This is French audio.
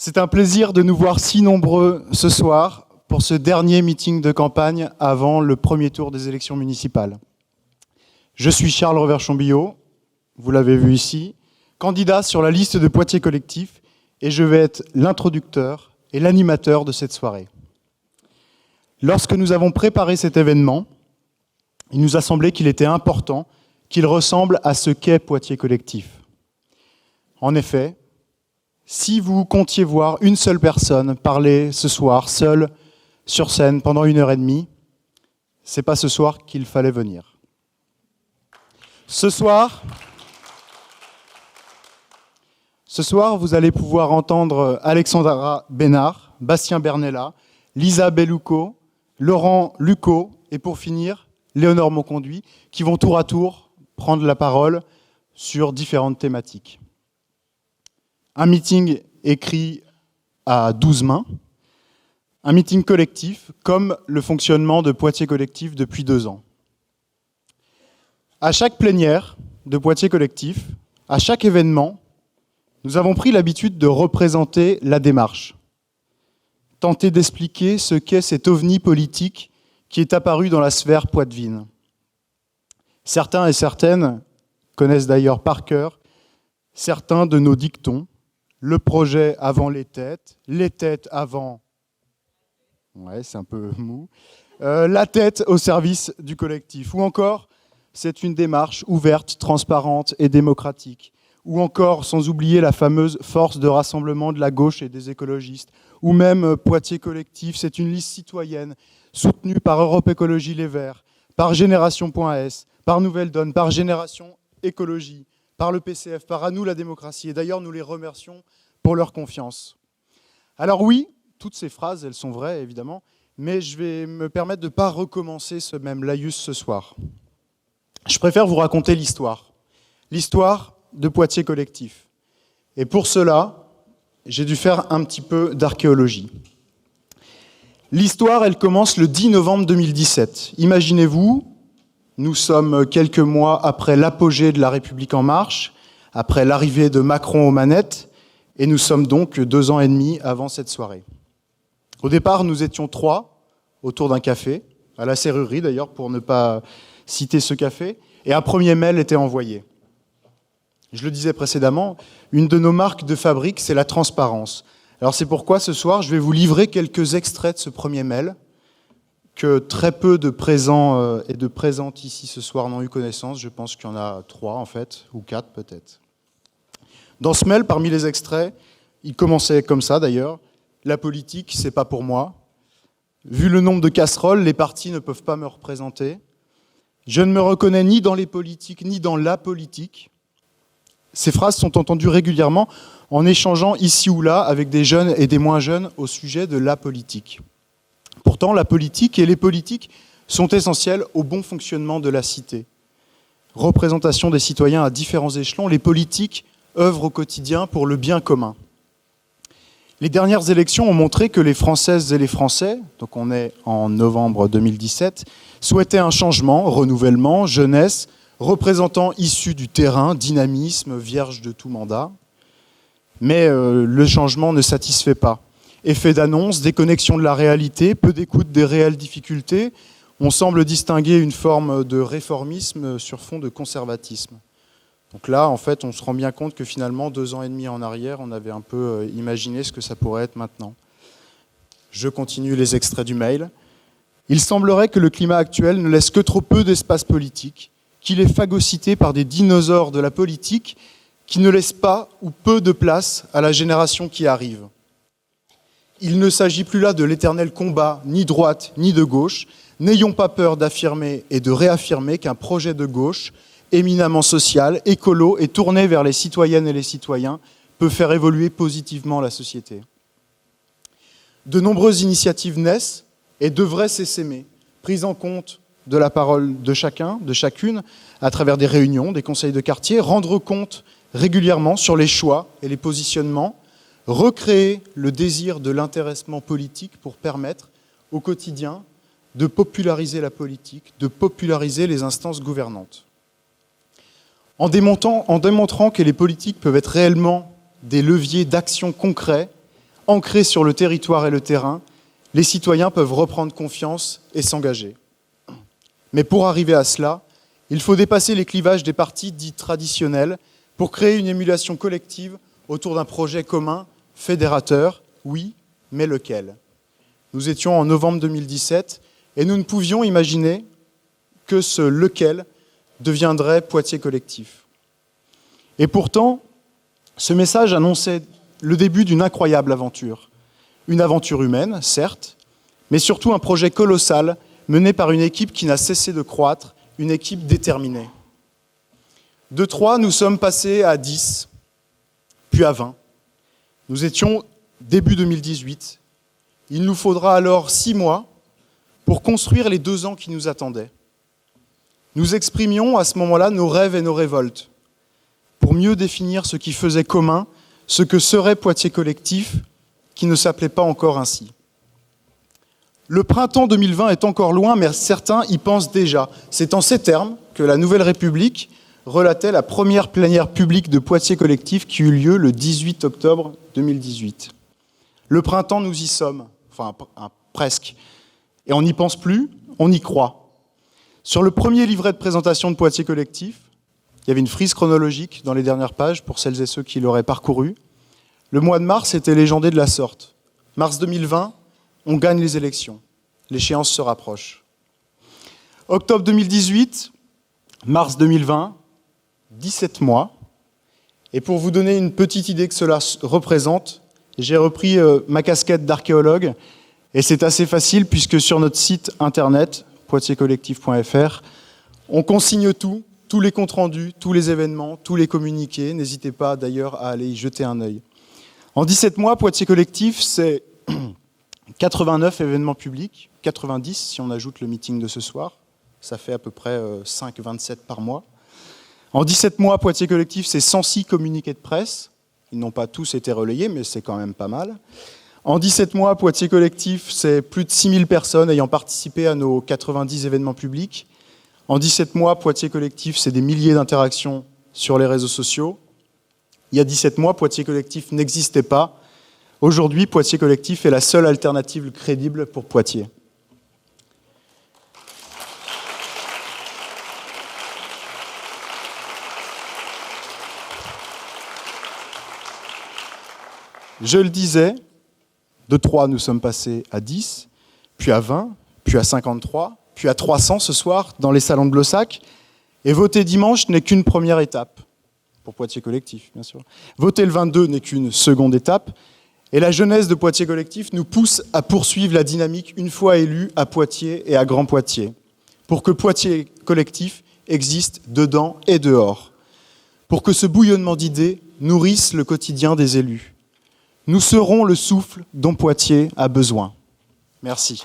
C'est un plaisir de nous voir si nombreux ce soir pour ce dernier meeting de campagne avant le premier tour des élections municipales. Je suis Charles Reverchon-Billot, vous l'avez vu ici, candidat sur la liste de Poitiers Collectif, et je vais être l'introducteur et l'animateur de cette soirée. Lorsque nous avons préparé cet événement, il nous a semblé qu'il était important qu'il ressemble à ce qu'est Poitiers Collectif. En effet, si vous comptiez voir une seule personne parler ce soir, seule, sur scène, pendant 1h30, c'est pas ce soir qu'il fallait venir. Ce soir, vous allez pouvoir entendre Alexandra Bénard, Bastien Bernella, Lisa Bellucco, Laurent Lucot et pour finir, Léonore Monconduit, qui vont tour à tour prendre la parole sur différentes thématiques. Un meeting écrit à 12 mains, un meeting collectif, comme le fonctionnement de Poitiers Collectif depuis 2 ans. À chaque plénière de Poitiers Collectif, à chaque événement, nous avons pris l'habitude de représenter la démarche, tenter d'expliquer ce qu'est cet ovni politique qui est apparu dans la sphère poitevine. Certains et certaines connaissent d'ailleurs par cœur certains de nos dictons. Le projet avant les têtes avant... Ouais, c'est un peu mou. La tête au service du collectif. Ou encore, c'est une démarche ouverte, transparente et démocratique. Ou encore, sans oublier la fameuse force de rassemblement de la gauche et des écologistes. Ou même Poitiers Collectif, c'est une liste citoyenne soutenue par Europe Écologie Les Verts, par Génération.s, par Nouvelle Donne, par Génération Écologie, par le PCF, par À nous la démocratie. Et d'ailleurs, nous les remercions pour leur confiance. Alors oui, toutes ces phrases, elles sont vraies, évidemment, mais je vais me permettre de ne pas recommencer ce même laïus ce soir. Je préfère vous raconter l'histoire de Poitiers Collectif. Et pour cela, j'ai dû faire un petit peu d'archéologie. L'histoire, elle commence le 10 novembre 2017. Imaginez-vous, nous sommes quelques mois après l'apogée de la République En Marche, après l'arrivée de Macron aux manettes, et nous sommes donc 2 ans et demi avant cette soirée. Au départ, nous étions 3 autour d'un café, à la serrurerie d'ailleurs, pour ne pas citer ce café, et un premier mail était envoyé. Je le disais précédemment, une de nos marques de fabrique, c'est la transparence. Alors c'est pourquoi ce soir, je vais vous livrer quelques extraits de ce premier mail, que très peu de présents et de présentes ici ce soir n'ont eu connaissance. Je pense qu'il y en a 3 en fait, ou 4 peut-être. Dans ce mail, parmi les extraits, il commençait comme ça d'ailleurs, « La politique, c'est pas pour moi. Vu le nombre de casseroles, les partis ne peuvent pas me représenter. Je ne me reconnais ni dans les politiques, ni dans la politique. » Ces phrases sont entendues régulièrement en échangeant ici ou là avec des jeunes et des moins jeunes au sujet de la politique. Pourtant, la politique et les politiques sont essentiels au bon fonctionnement de la cité. Représentation des citoyens à différents échelons, les politiques œuvrent au quotidien pour le bien commun. Les dernières élections ont montré que les Françaises et les Français, donc on est en novembre 2017, souhaitaient un changement, renouvellement, jeunesse, représentants issus du terrain, dynamisme, vierge de tout mandat. Mais le changement ne satisfait pas. Effet d'annonce, déconnexion de la réalité, peu d'écoute des réelles difficultés. On semble distinguer une forme de réformisme sur fond de conservatisme. Donc là, en fait, on se rend bien compte que finalement, 2 ans et demi en arrière, on avait un peu imaginé ce que ça pourrait être maintenant. Je continue les extraits du mail. Il semblerait que le climat actuel ne laisse que trop peu d'espace politique, qu'il est phagocyté par des dinosaures de la politique qui ne laissent pas ou peu de place à la génération qui arrive. Il ne s'agit plus là de l'éternel combat, ni droite, ni de gauche. N'ayons pas peur d'affirmer et de réaffirmer qu'un projet de gauche, éminemment social, écolo et tourné vers les citoyennes et les citoyens, peut faire évoluer positivement la société. De nombreuses initiatives naissent et devraient s'essaimer, prises en compte de la parole de chacun, de chacune, à travers des réunions, des conseils de quartier, rendre compte régulièrement sur les choix et les positionnements, recréer le désir de l'intéressement politique pour permettre au quotidien de populariser la politique, de populariser les instances gouvernantes. En démontrant que les politiques peuvent être réellement des leviers d'action concrets, ancrés sur le territoire et le terrain, les citoyens peuvent reprendre confiance et s'engager. Mais pour arriver à cela, il faut dépasser les clivages des partis dits traditionnels pour créer une émulation collective autour d'un projet commun, fédérateur, oui, mais lequel ? Nous étions en novembre 2017 et nous ne pouvions imaginer que ce lequel deviendrait Poitiers collectif. Et pourtant, ce message annonçait le début d'une incroyable aventure. Une aventure humaine, certes, mais surtout un projet colossal mené par une équipe qui n'a cessé de croître, une équipe déterminée. De 3, nous sommes passés à 10, puis à 20. Nous étions début 2018. Il nous faudra alors 6 mois pour construire les 2 ans qui nous attendaient. Nous exprimions à ce moment-là nos rêves et nos révoltes, pour mieux définir ce qui faisait commun, ce que serait Poitiers collectif, qui ne s'appelait pas encore ainsi. Le printemps 2020 est encore loin, mais certains y pensent déjà. C'est en ces termes que la Nouvelle République relatait la première plénière publique de Poitiers collectif qui eut lieu le 18 octobre 2018. Le printemps, nous y sommes, enfin presque. Et on n'y pense plus, on y croit. Sur le premier livret de présentation de Poitiers collectif, il y avait une frise chronologique dans les dernières pages pour celles et ceux qui l'auraient parcouru. Le mois de mars était légendé de la sorte. Mars 2020, on gagne les élections. L'échéance se rapproche. Octobre 2018, mars 2020, 17 mois. Et pour vous donner une petite idée que cela représente, j'ai repris ma casquette d'archéologue. Et c'est assez facile puisque sur notre site internet, poitierscollectif.fr, on consigne tout, tous les comptes rendus, tous les événements, tous les communiqués. N'hésitez pas d'ailleurs à aller y jeter un œil. En 17 mois, Poitiers collectif, c'est 89 événements publics, 90 si on ajoute le meeting de ce soir. Ça fait à peu près 5-27 par mois. En 17 mois, Poitiers collectif, c'est 106 communiqués de presse. Ils n'ont pas tous été relayés, mais c'est quand même pas mal. En 17 mois, Poitiers collectif, c'est plus de 6000 personnes ayant participé à nos 90 événements publics. En 17 mois, Poitiers collectif, c'est des milliers d'interactions sur les réseaux sociaux. Il y a 17 mois, Poitiers collectif n'existait pas. Aujourd'hui, Poitiers collectif est la seule alternative crédible pour Poitiers. Je le disais, de 3, nous sommes passés à 10, puis à 20, puis à 53, puis à 300 ce soir dans les salons de Blossac. Et voter dimanche n'est qu'une première étape, pour Poitiers collectif, bien sûr. Voter le 22 n'est qu'une seconde étape. Et la jeunesse de Poitiers collectif nous pousse à poursuivre la dynamique une fois élue à Poitiers et à Grand Poitiers, pour que Poitiers collectif existe dedans et dehors, pour que ce bouillonnement d'idées nourrisse le quotidien des élus. Nous serons le souffle dont Poitiers a besoin. Merci.